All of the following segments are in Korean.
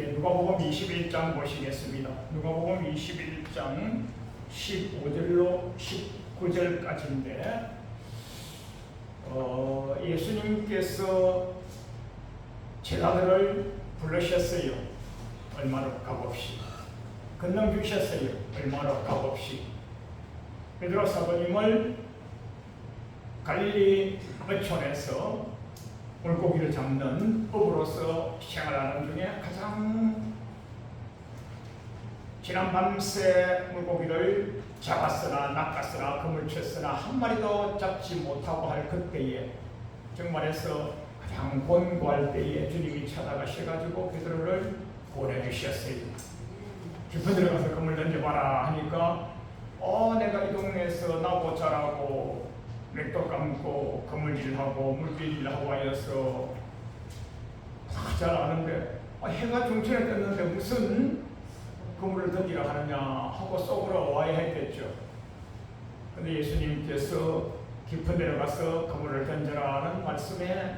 누가복음 21장 보시겠습니다. 누가복음 21장 15절로 19절까지인데 예수님께서 제자들을 부르셨어요. 얼마로 값없이 건너 주셨어요. 얼마로 값없이 베드로 사도님을 갈릴리 어촌에서 물고기를 잡는 업으로서 생활하는 중에 가장 지난 밤새 물고기를 잡았으나 낚았으나 그물 쳤으나 한 마리도 잡지 못하고 할 그때에 정말에서 가장 곤고할 때에 주님이 찾아가셔가지고 베드로를 보내주셨어요. 깊은 데로 가서 그물 던져봐라 하니까 내가 이 동네에서 나고 자라고 맥도 감고 그물질하고 물질하고 하여서 다 잘 아는데 해가 중천에 떴는데 무슨 그물을 던지라 하느냐 하고 속으로 와해했겠죠. 근데 예수님께서 깊은 데로 가서 그물을 던져라 하는 말씀에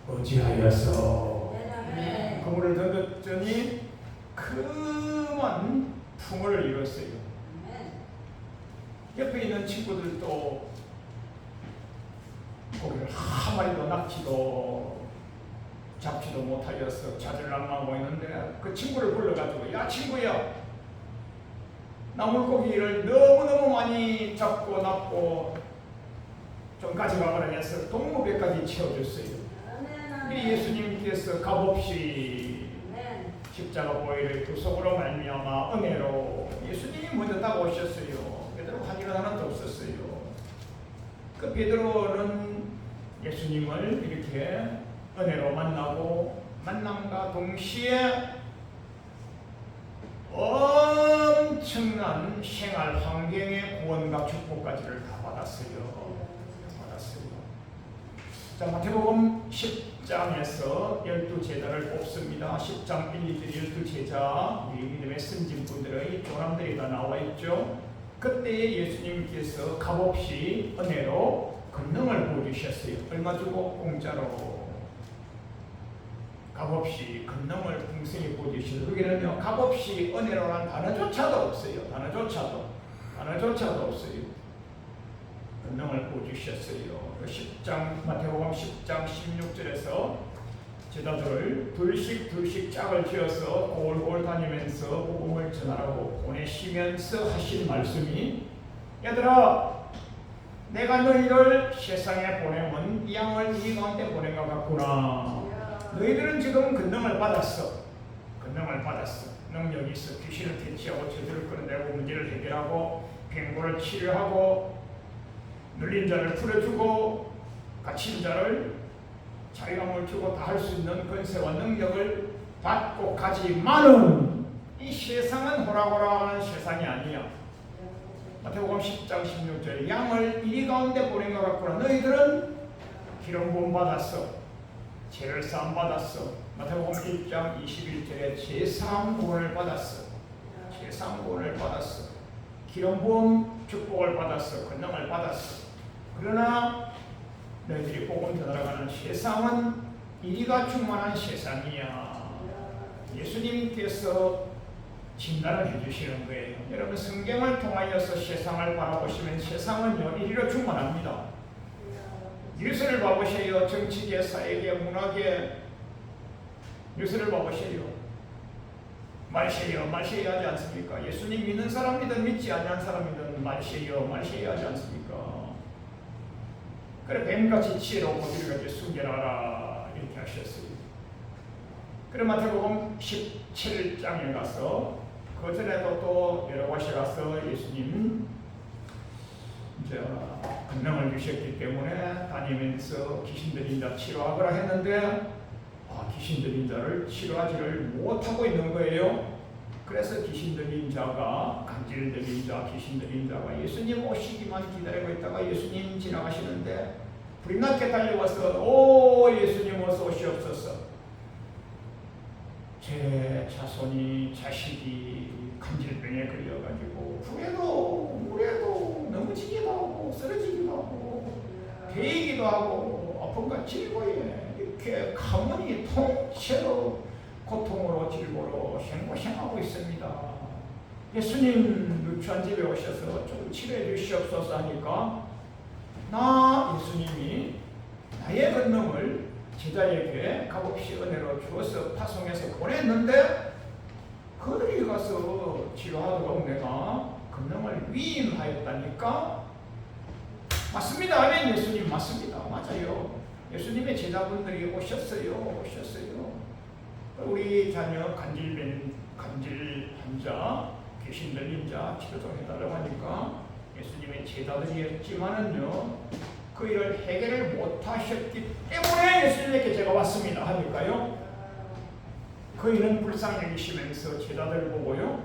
어찌하여서 그물을 던졌더니 큰 풍을 이뤘어요. 옆에 있는 친구들도 고기를 한 마리도 낚지도 잡지도 못하여서 자질난망하고 있는데 그 친구를 불러가지고 야 친구야, 나 물고기를 너무너무 많이 잡고 낚고 좀 가져가거라 해서 동무배까지 채워줬어요. 이 예수님께서 값없이 십자가 보혈의 구속으로 말미암아 은혜로 예수님이 먼저 다가오셨어요. 베드로 가지가 하나도 없었어요. 그 베드로는 예수님을 이렇게 은혜로 만나고 만남과 동시에 엄청난 생활 환경의 구원과 축복까지를 다 받았어요. 자, 마태복음 10장에서 12제자를 뽑습니다. 10장 1, 2절 12제자, 우리 믿음의 선진분들의 조남들이 다 나와 있죠. 그때 예수님께서 값없이 은혜로 권능을 보여주셨어요. 얼마 주고? 공짜로. 값없이 권능을 풍성히 보여주셨어요. 여기는요, 값없이 은혜로란 단어조차도 없어요. 단어조차도 없어요. 권능을 보여주셨어요. 10장, 마태복음 10장 16절에서 제자들을 둘씩 짝을 지어서 골골 다니면서 복음을 전하라고 보내시면서 하신 말씀이 얘들아, 내가 너희를 세상에 보내면 이 양을 이 가운데 보낸 것 같구나. 너희들은 지금 권능을 받았어. 능력이 있어. 귀신을 퇴치하고 저주를 끌어내고 문제를 해결하고 병고를 치료하고 눌린 자를 풀어주고 갇힌 자를 자유함을 주고 다 할 수 있는 권세와 능력을 받고 가지만은 이 세상은 호락호락한 세상이 아니야. 마태복음 10장 16절에 양을 이리 가운데 보낸 것 같구나. 너희들은 기름 부음 받았어. 죄를 사함 받았어. 마태복음 1장 21절에 제사함 구원을 받았어. 기름 부음 축복을 받았어. 권능을 받았어. 그러나 너희들이 복음 전하러가는 세상은 이리가 충만한 세상이야. 예수님께서 진단을 해주시는 거예요. 여러분, 성경을 통하여서 세상을 바라보시면 세상은요 이리로 충만합니다. 뉴스를 봐보세요. 정치계, 사회계, 문화계 뉴스를 봐보세요. 말세요 하지 않습니까? 예수님 믿는 사람이든 믿지 않는 사람이든 말세요 하지 않습니까? 그래, 뱀같이 치러 고기를 숨겨라라 이렇게 하셨어요. 그래, 마태복음 17장에 가서 그 전에도 또 여러 곳에 가서 예수님 이제 권능을 주셨기 때문에 다니면서 귀신 들린 자 치료하거라 했는데 귀신 들린 자를 치료하지를 못하고 있는 거예요. 그래서 귀신 들린 자가, 간질 들린 자, 귀신 들린 자가 예수님 오시기만 기다리고 있다가 예수님 지나가시는데 불이 나게 달려와서 오 예수님 어서 오시옵소서. 제 자손이 자식이 간질병에 걸려가지고 불에도 물에도 넘어지기도 하고 쓰러지기도 하고 베이기도 하고 아픔과 질고에 이렇게 가문이 통째로 고통으로 질고로 맞습니다. 예수님 누추한 집에 오셔서 좀 치료해 주시옵소서 하니까 나 예수님이 나의 권능을 제자에게 값없이 은혜로 주어서 파송해서 보냈는데 그들이 가서 치료하도록 내가 권능을 위임하였다니까. 맞습니다. 아멘. 예수님 맞습니다. 맞아요. 예수님의 제자분들이 오셨어요. 우리 자녀 간질 환자, 귀신 들린 자 치료 좀 해달라고 하니까 예수님의 제자들이었지만은요 그 일을 해결을 못하셨기 때문에 예수님에게 제가 왔습니다 하니까요, 그 일은 불쌍히 여기시면서 제자들 보고요,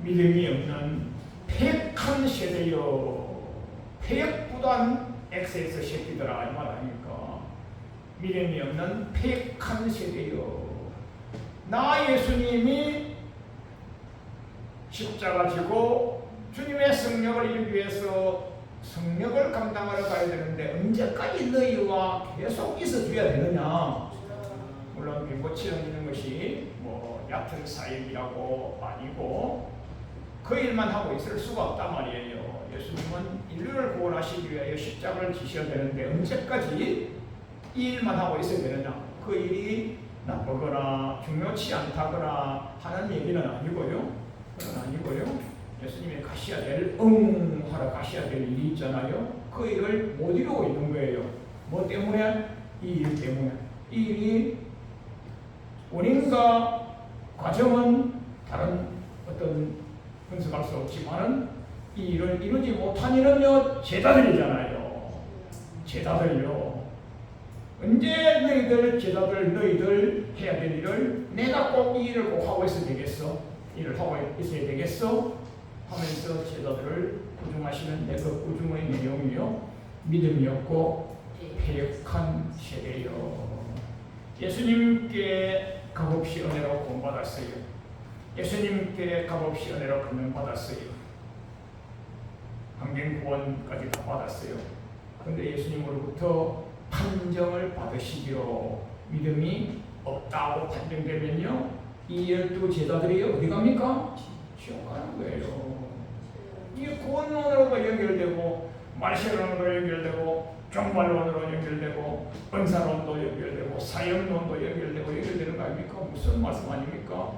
믿음이 없는 폐역한 세대여, 폐역부단 XX 새끼들아 이 말 아닙니까? 믿음이 없는 폐역한 세대여, 나 예수님이 십자가 지고 주님의 성령을 이루기 위해서 성령을 감당하러 가야 되는데 언제까지 너희와 계속 있어줘야 되느냐? 물론 빈고치는 있는 것이 뭐 얕은 사역이라고 아니고 그 일만 하고 있을 수가 없단 말이에요. 예수님은 인류를 구원하시기 위하여 십자가를 지셔야 되는데 언제까지 이 일만 하고 있어야 되느냐? 그 일이 나쁘거나 중요치 않다거나 하는 얘기는 아니고요. 그건 아니고요. 예수님이 가셔야 될, 하러 가셔야 될 일이 있잖아요. 그 일을 못 이루고 있는 거예요. 뭐 때문에? 이 일 때문에. 이 일이 원인과 과정은 다른 어떤 분석할 수 없지만은 이 일을 이루지 못한 일은요, 제자들이잖아요. 제자들요. 언제 너희들 해야 될 일을 내가 꼭 이 일을 꼭 하고 있어야 되겠어? 일을 하고 있어야 되겠어? 하면서 제자들을 꾸중하시는 그 꾸중의 내용이요, 믿음이 없고 패역한 세대요. 예수님께 값없이 은혜로 구원받았어요. 예수님께 값없이 은혜로 금명받았어요. 환경 구원까지 다 받았어요. 그런데 예수님으로부터 판정을 받으시기로 믿음이 없다고 판정되면요, 이 12 제자들이 어디 갑니까? 지옥 가는 거예요. 이게 구원론으로 연결되고 말세론으로 연결되고 종말론으로 연결되고 은사론도 연결되고 사형론도 연결되는 거 아닙니까? 무슨 말씀 아닙니까?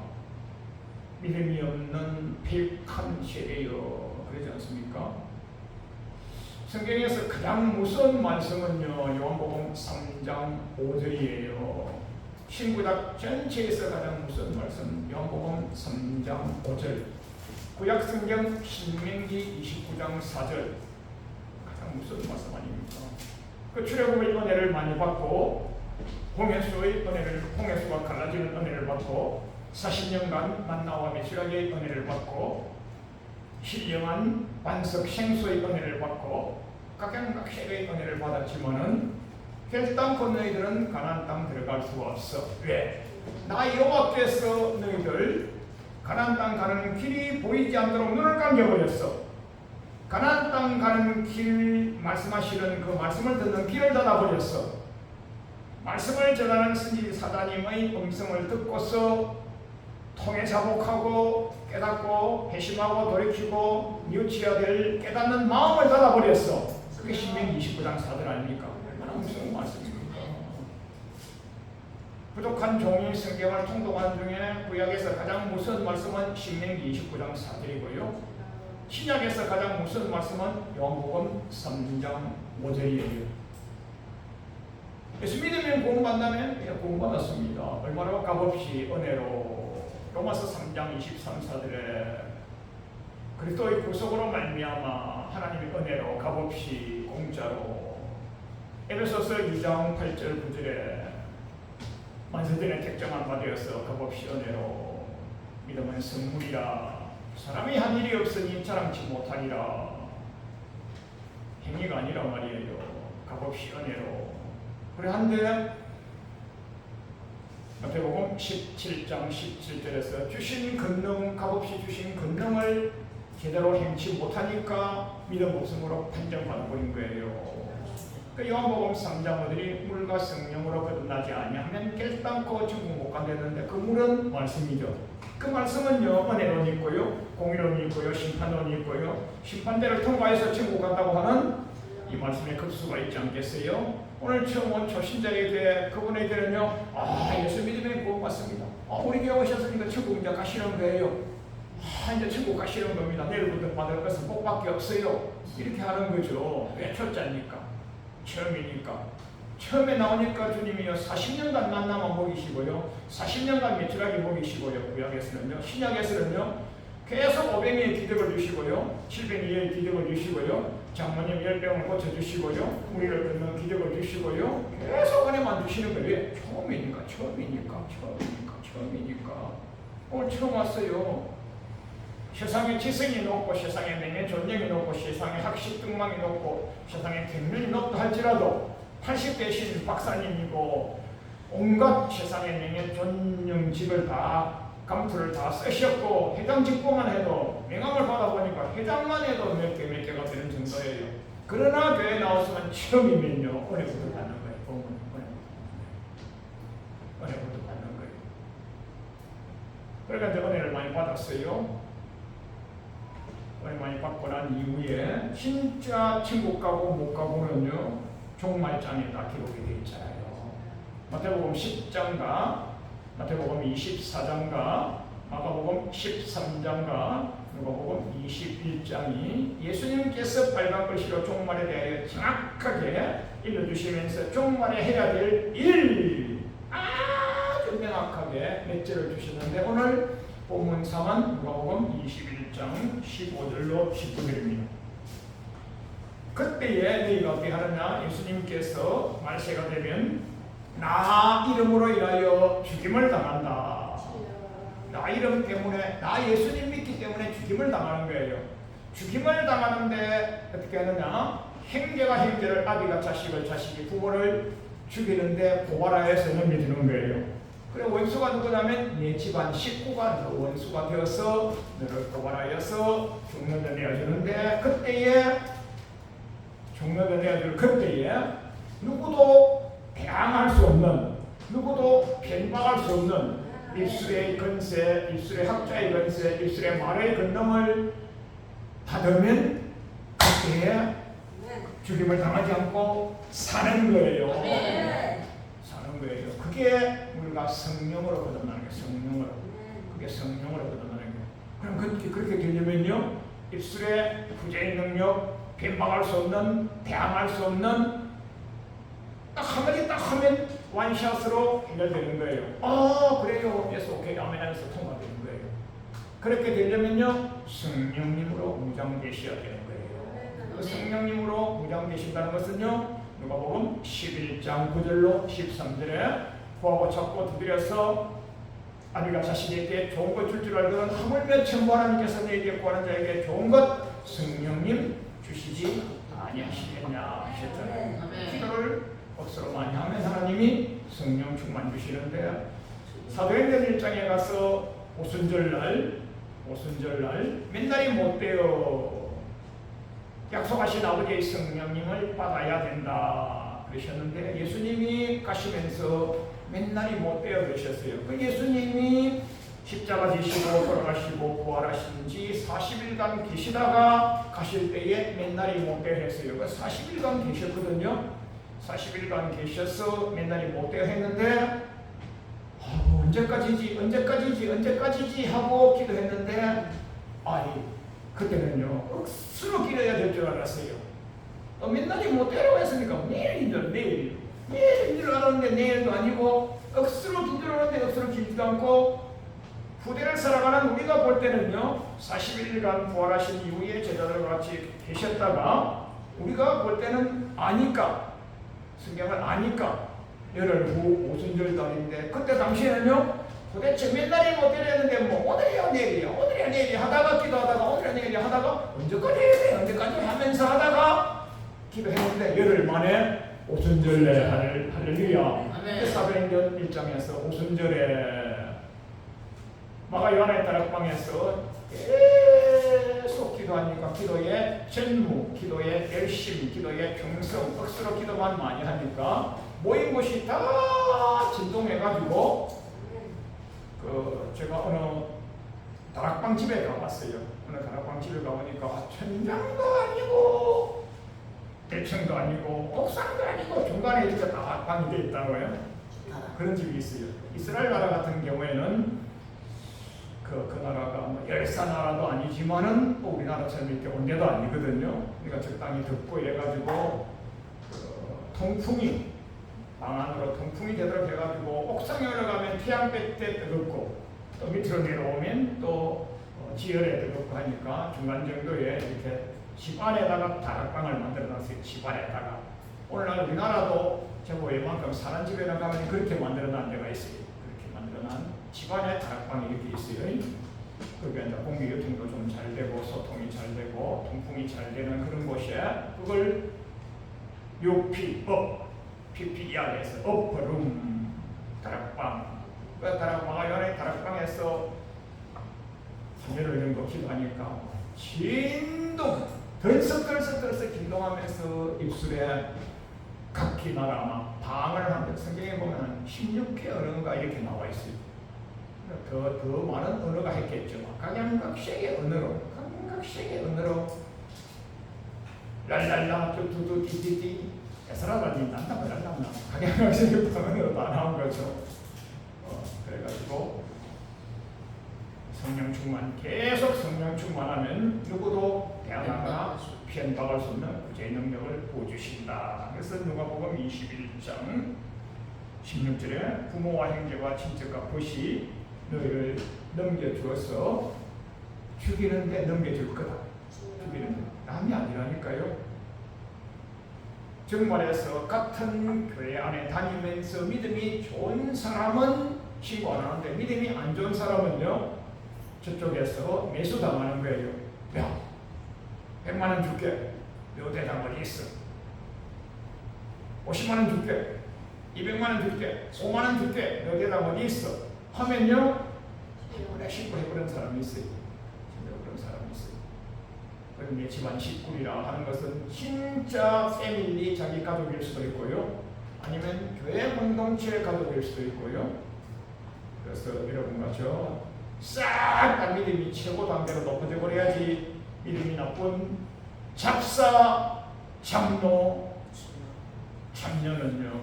믿음이 없는 폐역한 세대요. 그러지 않습니까? 성경에서 가장 무서운 말씀은요, 요한복음 3장 5절이에요. 신구약 전체에서 가장 무서운 말씀, 요한복음 3장 5절, 구약성경 신명기 29장 4절, 가장 무서운 말씀 아닙니까? 그 출애굽의 은혜를 많이 받고 홍해수가 갈라지는 은혜를 받고 40년간 만나와 메시아의 은혜를 받고 신령한 반석 생수의 은혜를 받고 각양각색의 은혜를 받았지만은 결단코 너희들은 가나안 땅 들어갈 수가 없어. 왜? 나 여호와께서 너희들 가나안 땅 가는 길이 보이지 않도록 눈을 감겨버렸어. 가나안 땅 가는 길 말씀하시는 그 말씀을 듣는 길을 닫아버렸어. 말씀을 전하는 스님 사다님의 음성을 듣고서 통해 자복하고 깨닫고 회심하고 돌이키고 뉘우쳐야 될 깨닫는 마음을 닫아버렸어. 그게 신명기 29장 4절 아닙니까? 얼마나 무서운 말씀입니까? 부족한 종이 성경을 통독하는 중에 구약에서 가장 무서운 말씀은 신명기 29장 4절이고요. 신약에서 가장 무서운 말씀은 요한복음 3장 5절이에요. 예수 믿으면 구원받다면 구원받았습니다. 얼마나 값없이 은혜로. 로마서 3장 23절에 그리스도의 구속으로 말미암아 하나님의 은혜로 값없이 공짜로. 에베소서 2장 8절 9절에 만세전에 택정한 바 되어서 값없이 은혜로. 믿음은 선물이라 사람이 한 일이 없으니 자랑치 못하리라. 행위가 아니라 말이에요. 값없이 은혜로. 그래 한데 마태복음 17장 17절에서 주신 권능, 값없이 주신 권능을 제대로 행치 못하니까 믿음 없음으로 판정받아 버린 거예요. 그 요한복음 3장 5절이 물과 성령으로 거듭나지 아니하면 결단코 천국 못 간다는데 그 물은 말씀이죠. 그 말씀은요, 은혜론이 있고요, 공의론이 있고요, 심판론이 있고요, 심판대를 통과해서 천국 간다고 하는 이 말씀에 급수가 있지 않겠어요? 오늘 처음 온 초신자에게 그분에게는요, 예수 믿으면 구원 받습니다. 우리 교회 오셨으니까 천국 이제 가시는 거예요. 이제 천국 가시는 겁니다. 내일부터 받을 것은 복밖에 없어요. 이렇게 하는 거죠. 왜? 초짜니까, 처음이니까. 처음에 나오니까 주님이요 40년간 만나만 먹이시고요, 40년간 메추라기 먹이시고요, 구약에서는요. 신약에서는요 계속 500명의 기적을 주시고요, 700명의 기적을 주시고요, 장모님 10병을 고쳐주시고요, 무리를 걷는 기적을 주시고요, 계속 은혜만 주시는 거예요. 처음이니까. 오늘 처음 왔어요. 세상에 지성이 높고, 세상에 명예 존경이 높고, 세상에 학식 등망이 높고, 세상에 경륜이 높다 할지라도 80대신 박사님이고 온갖 세상의 명예 존영직을 다 감투를 다 쓰셨고 회장 직보만 해도 명함을 받아보니까 회장만 해도 몇 개가 되는 정도예요. 그러나 교회 나왔으면 처음이면요 은혜부터 받는 거예요. 은혜부터 받는 거예요. 그러니까 이제 은혜를 많이 받았어요. 은혜 많이 받고 난 이후에 진짜 천국 가고 못 가고는요 종말장에 다 기록이 되어 있잖아요. 마태복음 10장과 마태복음 24장과 마가복음 13장과 누가복음 21장이 예수님께서 빨간 글씨로 종말에 대하여 정확하게 읽어주시면서 종말에 해야 될 일 아주 명확하게 몇 절을 주셨는데 오늘 본문상은 누가복음 21장 15절로 19절입니다. 그때에 너희가 어떻게 하느냐? 예수님께서 말세가 되면 나 이름으로 인하여 죽임을 당한다. 나 이름 때문에, 나 예수님 믿기 때문에 죽임을 당하는 거예요. 죽임을 당하는데 어떻게 하느냐? 형제가 형제를, 아비가 자식을, 자식이 부모를 죽이는데 고발하여서 넘겨주는 거예요. 그래 원수가 누구냐면 내 집안 식구가 너 원수가 되어서 너를 고발하여서 죽는 데 내어주는데 그때에 종려를 내어줄 그때에 누구도 배항할 수 없는, 누구도 변박할 수 없는 입술의 건세, 입술의 학자의 건세, 입술의 말의 권능을 받으면 그때에 죽임을 당하지 않고 사는 거예요. 사는 거예요. 그게 우리가 성령으로 거듭나는 거예요. 성령으로. 그게 성령으로 거듭나는 거예요. 그럼 그렇게 되려면요 입술의 구제의 능력, 변박할 수 없는, 대항할 수 없는 딱 한마디 딱 하면 원샷으로 해결되는 거예요. 그래요. 그래서 오케이 아멘 하면서 통과되는 거예요. 그렇게 되려면요 성령님으로 무장되셔야 되는 거예요. 그 성령님으로 무장되신다는 것은요 누가복음 11장 9절로 13절에 구하고 찾고 두드려서 아비가 자식에게 좋은 것 줄 줄 알거든 하물며 천부 하나님께서 너에게 구하는 자에게 좋은 것 성령님 주시지 아니하시겠냐 하셨잖아요. 기도를 억수로 많이 하면 하나님이 성령 충만 주시는데 사도행전 1장에 가서 오순절날 맨날이 못 돼요. 약속하신 아버지의 성령님을 받아야 된다 그러셨는데 예수님이 가시면서 맨날이 못 돼요 그러셨어요. 그 예수님이 십자가 지시고 돌아가시고 부활하신 지 40일간 계시다가 가실 때에 맨날이 못 되어 했어요. 40일간 계셨거든요. 40일간 계셔서 맨날이 못 되어 했는데 언제까지지 하고 기도했는데 그때는요 억수로 기도해야 될 줄 알았어요. 맨날이 못 되라고 했으니까 내일인 줄 알았는데 내일도 아니고 억수로 기도하는데 억수로 기도도 않고 후대를 살아가는 우리가 볼 때는요 41일간 부활하신 이후에 제자들과 같이 계셨다가 우리가 볼 때는 아니까 성경을 아니까 열흘 후 오순절달인데 그때 당시에는요 도대체 맨날이 못 되려는데 뭐 오늘이야 내일이야 하다가 기도하다가 오늘이야 내일이 하다가 언제까지 해야 돼 언제까지 하면서 하다가 기도했는데 열흘 만에 오순절에 할렐루야. 사도행전 1장에서 오순절에 마가 요한의 다락방에서 계속 기도하니까 기도의 전무, 기도의 열심, 기도의 평성, 억수로 기도만 많이 하니까 모인 곳이 다 진동해가지고 제가 어느 다락방집에 가봤어요. 어느 다락방집에 가보니까 천장도 아니고 대층도 아니고 옥상도 아니고 중간에 이렇게 다락방이 되어 있다고요. 그런 집이 있어요. 이스라엘 나라 같은 경우에는 그 나라가 뭐 열사 나라도 아니지만은 또 우리나라처럼 이렇게 온대도 아니거든요. 그러니까 적당히 덥고 이래가지고 통풍이 방 안으로 통풍이 되도록 해가지고 옥상에 올라가면 태양볕 때 뜨겁고 또 밑으로 내려오면 또 지열에 뜨겁고 하니까 중간 정도에 이렇게 집 안에다가 다락방을 만들어놨어요. 집 안에다가. 오늘날 우리나라도 제법 웬만큼 사는 집에나 가면 그렇게 만들어놓은 데가 있어요. 그렇게 만들어놓은 집안에 다락방이 이렇게 있어요. 그게 이제 공기교통도 좀 잘 되고 소통이 잘 되고 통풍이 잘 되는 그런 곳에 그걸 UP PPER에서 uprum 다락방. 그 다락방 안에 다락방에서 사제를 이런 거 기도하니까 진동 덜썩덜썩 진동하면서 입술에 각기 나라 막 방을 하는데 성경에 보면 16개 언어가 이렇게 나와 있어요. 더 많은 언어가 했겠죠. 각양각색의 언어로 랄랄라 뚜뚜뚜 띠띠띠 에스라바디 난다 말랄라 각양각색의 언어로 다 나온 거죠. 그래가지고 성령 충만 계속 성령 충만하면 누구도 대항하거나 피해박을 수 없는 구제의 능력을 보여주신다. 그래서 누가복음 21장 16절에 부모와 형제와 친척과 벗이 너희를 넘겨주어서 죽이는데 넘겨줄 거다. 죽이는데 남이 아니라니까요. 정말해서 같은 교회 안에 다니면서 믿음이 좋은 사람은 신고 안 하는데 믿음이 안 좋은 사람은요 저쪽에서 매수당하는 거예요. 야 100만 원 줄게. 너 대장 어디 있어? 50만 원 줄게. 200만 원 줄게. 5만 원 줄게. 너 대장 어디 있어? 하면요 그래 신고해버리는 사람이 있어요. 그런 사람이 있어요. 그럼 내 집안 식구리라 하는 것은 진짜 패밀리 자기 가족일 수도 있고요. 아니면 교회 공동체 가족일 수도 있고요. 그래서 여러분과 저 싹 다 믿음이 최고 단계로 높아져 버려야지 믿음이 나쁜 잡사, 장로, 참녀는요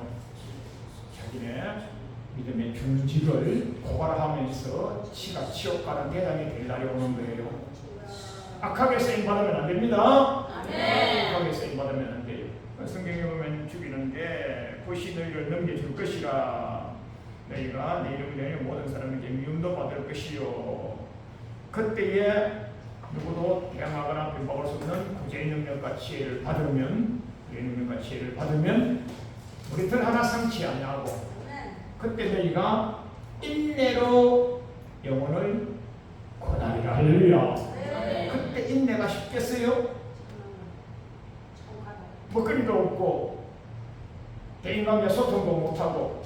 자기네 믿음의 중직을 고발하면서 지가 지옥 가는 대상이 될 날이 오는 거예요. 악하게 쓰임 받으면 안 됩니다. 악하게 쓰임 받으면 안 돼요. 성경에 보면 죽이는데 벗이 너희를 넘겨줄 것이라. 너희가 내 이름 내에 모든 사람에게 미움도 받을 것이요. 그때에 누구도 대항하거나 변박할 수 없는 구제의 능력과 지혜를 받으면 머리털 하나 상치 아니하고 그때 너희가 인내로 영혼을 권하리라. 할렐루야. 그때 인내가 쉽겠어요? 먹거리도 없고 대인관계 소통도 못하고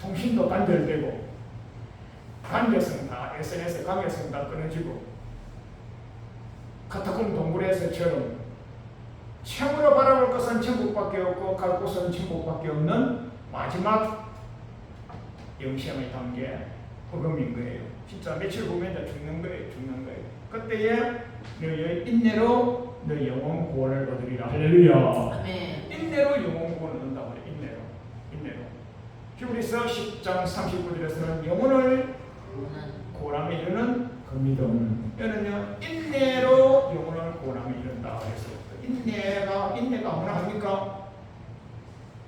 통신도 단절되고 관계성 다 SNS 관계성 다 끊어지고 카타콤 동굴에서처럼 참으로 바라볼 것은 천국밖에 없고 갈 곳은 천국밖에 없는 마지막 영시험의 단계 복음인 거예요. 진짜 며칠 보면 죽는 거예요. 그때에 너희의 인내로 너희 영혼 구원을 얻으리라. 할렐루야. 인내로 영혼 구원을 얻는다고 해요. 인내로. 히브리서 10장 39절에서는 영혼을 구원함에 이르는 그 믿음. 이는요 인내로 영혼을 구원함에 이른다. 그래서 인내가 아무나 합니까?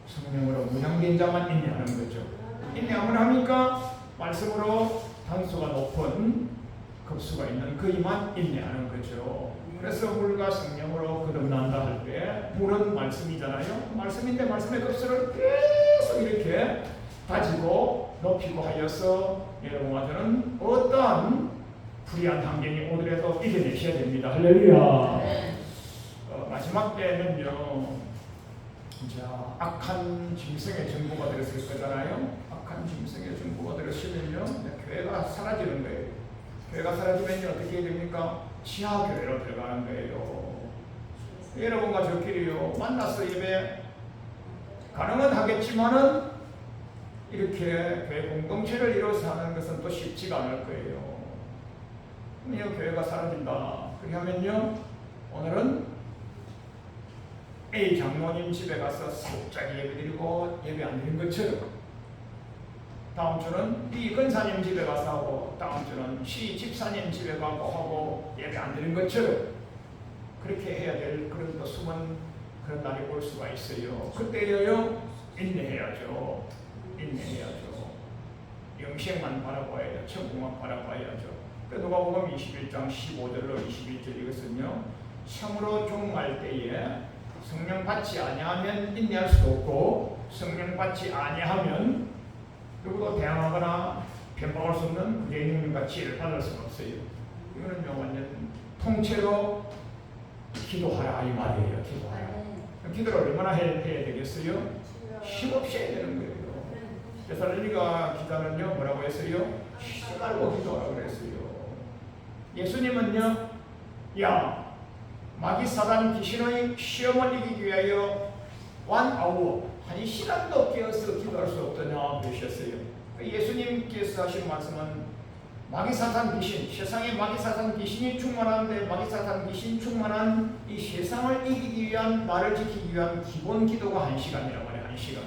성령으로 문양된 자만 인내하는 거죠. 인내 아무나 합니까? 말씀으로 단수가 높은 급수가 있는 그이만 인내하는 거죠. 그래서 물과 성령으로 거듭난다 할 때 물은 말씀이잖아요. 말씀인데 말씀의 급수를 계속 이렇게 가지고 높이고 하여서 여러분과 저는 어떠한 불의한 환경이 오더라도 이겨내셔야 됩니다. 할렐루야. 마지막 때는요 자, 악한 짐승의 정보가 들었을 거잖아요. 악한 짐승의 정보가 들었으면요 교회가 사라지는 거예요. 교회가 사라지면요 어떻게 해야 됩니까? 지하교회로 들어가는 거예요. 여러분과 저끼리요 만나서 예배 가능은 하겠지만은 이렇게 교회 공동체를 이뤄서 하는 것은 또 쉽지가 않을 거예요. 이 교회가 사라진다. 그렇게 하면요, 오늘은 A 장로님 집에 가서 살짝 예배드리고 예배 안 드린 것처럼, 다음 주는 B 근사님 집에 가서 하고, 다음 주는 C 집사님 집에 가고 하고 예배 안 드린 것처럼 그렇게 해야 될 그런 또 숨은 그런 날이 올 수가 있어요. 그때요, 인내해야죠. 인내해야죠. 영생만 바라봐야죠. 천국만 바라봐야죠. 누가복음 21장 15절로 21절 이것은요, 참으로 종말 때에 성령 받지 아니하면 인내할 수도 없고, 성령 받지 아니하면 누구도 대항하거나 변박할 수 없는 예능과 지혜를 받을 수는 없어요. 이거는요, 완전 통째로 기도하라 이 말이에요. 기도하라. 기도를 얼마나 해야 되겠어요? 쉼없이 해야 되는 거예요. 데살로니가 기자는요, 뭐라고 했어요? 쉬지 말고 기도하라고 그랬어요. 예수님은요, 야, 마귀 사단 귀신의 시험을 이기기 위하여 1hour, 1시간도 깨어서 기도할 수 없더냐 그러셨어요. 예수님께서 하신 말씀은 마귀 사단 귀신, 세상에 마귀 사단 귀신이 충만한데, 마귀 사단 귀신 충만한 이 세상을 이기기 위한, 나를 지키기 위한 기본 기도가 1시간이라고 해요. 1시간.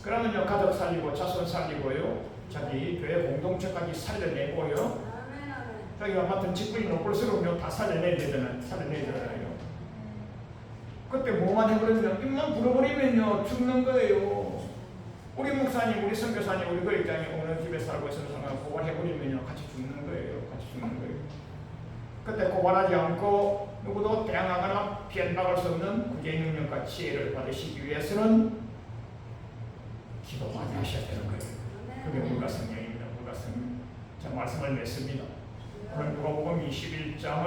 그러면요, 가족 살리고 자손 살리고요, 자기 교회 공동체까지 살려내고요, 자기가 맡은 직분이 높을수록요 다 살려내야 되잖아요. 그때 뭐만 해버리면, 입만 불어버리면요 죽는 거예요. 우리 목사님, 우리 선교사님, 우리 교육장이 어느 집에 살고 있어서 고발해버리면요 같이 죽는 거예요. 같이 죽는 거예요. 그때 고발하지 않고 누구도 대항하거나 피해나갈 수 없는 구제의 능력과 지혜를 받으시기 위해서는 기도 많이 하셔야 되는 거예요. 그게 물과 성령입니다. 물과 성령. 자, 말씀을 맺습니다. 오늘 누가복음 21장을